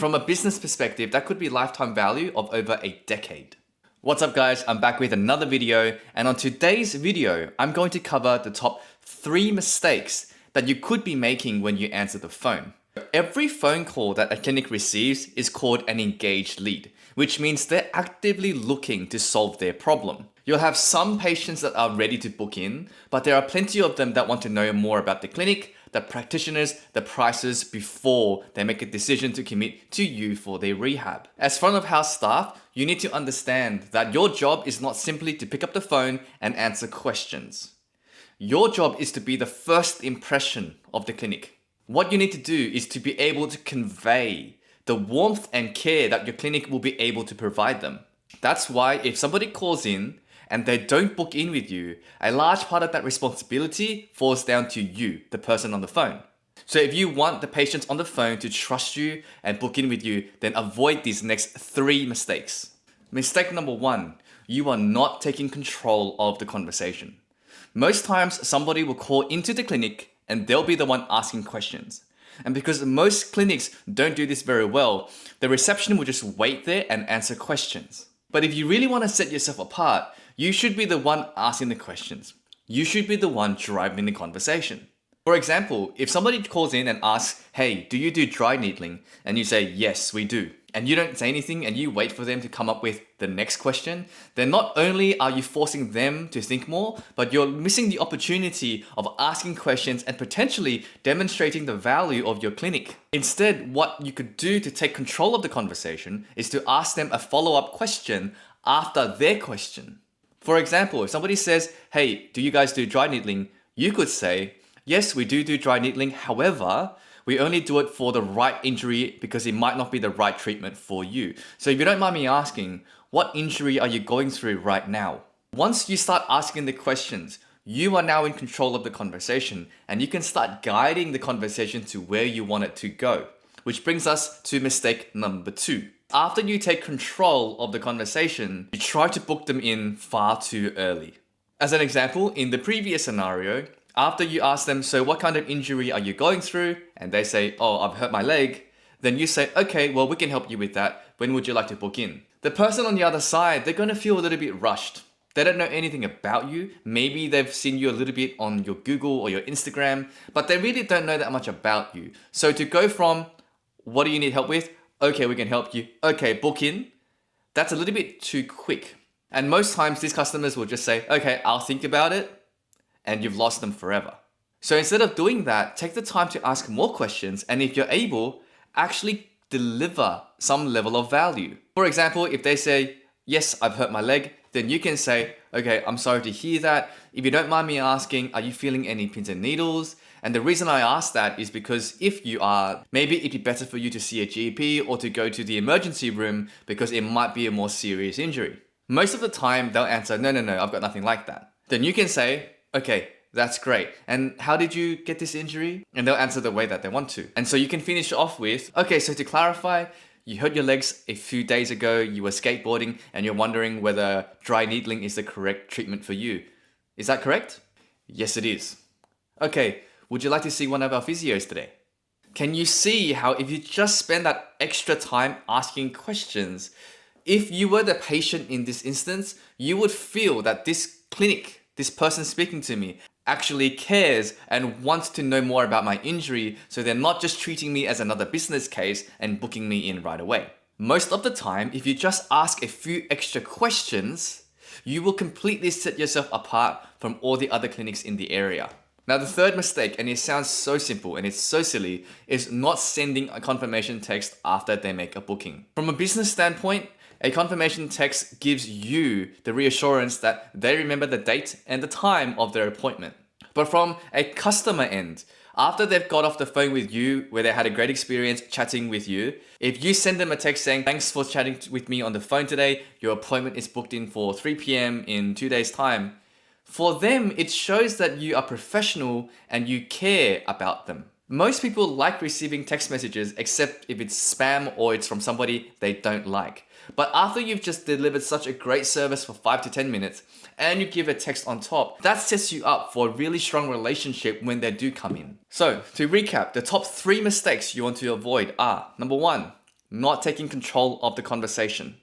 From a business perspective, that could be lifetime value of over a decade. What's up guys, I'm back with another video, and on today's video, I'm going to cover the top 3 mistakes that you could be making when you answer the phone. Every phone call that a clinic receives is called an engaged lead, which means they're actively looking to solve their problem. You'll have some patients that are ready to book in, but there are plenty of them that want to know more about the clinic, the practitioners, the prices before they make a decision to commit to you for their rehab. As front of house staff, you need to understand that your job is not simply to pick up the phone and answer questions. Your job is to be the first impression of the clinic. What you need to do is to be able to convey the warmth and care that your clinic will be able to provide them. That's why if somebody calls in and they don't book in with you, a large part of that responsibility falls down to you, the person on the phone. So if you want the patients on the phone to trust you and book in with you, then avoid these next 3 mistakes. Mistake number 1, you are not taking control of the conversation. Most times somebody will call into the clinic and they'll be the one asking questions. And because most clinics don't do this very well, the reception will just wait there and answer questions. But if you really want to set yourself apart, you should be the one asking the questions. You should be the one driving the conversation. For example, if somebody calls in and asks, hey, do you do dry needling? And you say, yes, we do. And you don't say anything and you wait for them to come up with the next question, then not only are you forcing them to think more, but you're missing the opportunity of asking questions and potentially demonstrating the value of your clinic. Instead, what you could do to take control of the conversation is to ask them a follow-up question after their question. For example, if somebody says, hey, do you guys do dry needling? You could say, yes, we do dry needling. However, we only do it for the right injury because it might not be the right treatment for you. So if you don't mind me asking, what injury are you going through right now? Once you start asking the questions, you are now in control of the conversation and you can start guiding the conversation to where you want it to go. Which brings us to mistake number 2. After you take control of the conversation, you try to book them in far too early. As an example, in the previous scenario, after you ask them, so what kind of injury are you going through? And they say, oh, I've hurt my leg. Then you say, okay, well, we can help you with that. When would you like to book in? The person on the other side, they're going to feel a little bit rushed. They don't know anything about you. Maybe they've seen you a little bit on your Google or your Instagram, but they really don't know that much about you. So to go from, what do you need help with? Okay, we can help you. Okay, book in. That's a little bit too quick. And most times these customers will just say, okay, I'll think about it. And you've lost them forever. So instead of doing that, take the time to ask more questions, and if you're able, actually deliver some level of value. For example, if they say, yes, I've hurt my leg, then you can say, okay, I'm sorry to hear that. If you don't mind me asking, are you feeling any pins and needles? And the reason I ask that is because if you are, maybe it'd be better for you to see a GP or to go to the emergency room because it might be a more serious injury. Most of the time, they'll answer, no, I've got nothing like that. Then you can say, okay, that's great. And how did you get this injury? And they'll answer the way that they want to. And so you can finish off with, okay, so to clarify, you hurt your legs a few days ago, you were skateboarding, and you're wondering whether dry needling is the correct treatment for you. Is that correct? Yes, it is. Okay, would you like to see one of our physios today? Can you see how if you just spend that extra time asking questions, if you were the patient in this instance, you would feel that this clinic, this person speaking to me, actually cares and wants to know more about my injury, so they're not just treating me as another business case and booking me in right away. Most of the time, if you just ask a few extra questions, you will completely set yourself apart from all the other clinics in the area. Now, the third mistake, and it sounds so simple and it's so silly, is not sending a confirmation text after they make a booking. From a business standpoint, a confirmation text gives you the reassurance that they remember the date and the time of their appointment. But from a customer end, after they've got off the phone with you, where they had a great experience chatting with you, if you send them a text saying, thanks for chatting with me on the phone today, your appointment is booked in for 3 p.m. in 2 days' time, for them, it shows that you are professional and you care about them. Most people like receiving text messages except if it's spam or it's from somebody they don't like. But after you've just delivered such a great service for 5 to 10 minutes and you give a text on top, that sets you up for a really strong relationship when they do come in. So to recap, the top 3 mistakes you want to avoid are: number 1, not taking control of the conversation.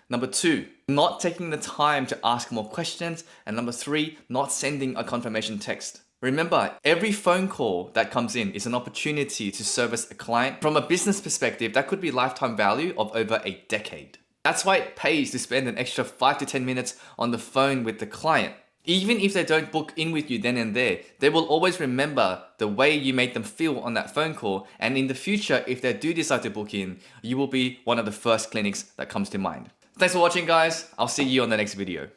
Number 2, not taking the time to ask more questions. And number 3, not sending a confirmation text. Remember, every phone call that comes in is an opportunity to service a client. From a business perspective, that could be lifetime value of over a decade. That's why it pays to spend an extra 5 to 10 minutes on the phone with the client. Even if they don't book in with you then and there, they will always remember the way you made them feel on that phone call. And in the future, if they do decide to book in, you will be one of the first clinics that comes to mind. Thanks for watching, guys. I'll see you on the next video.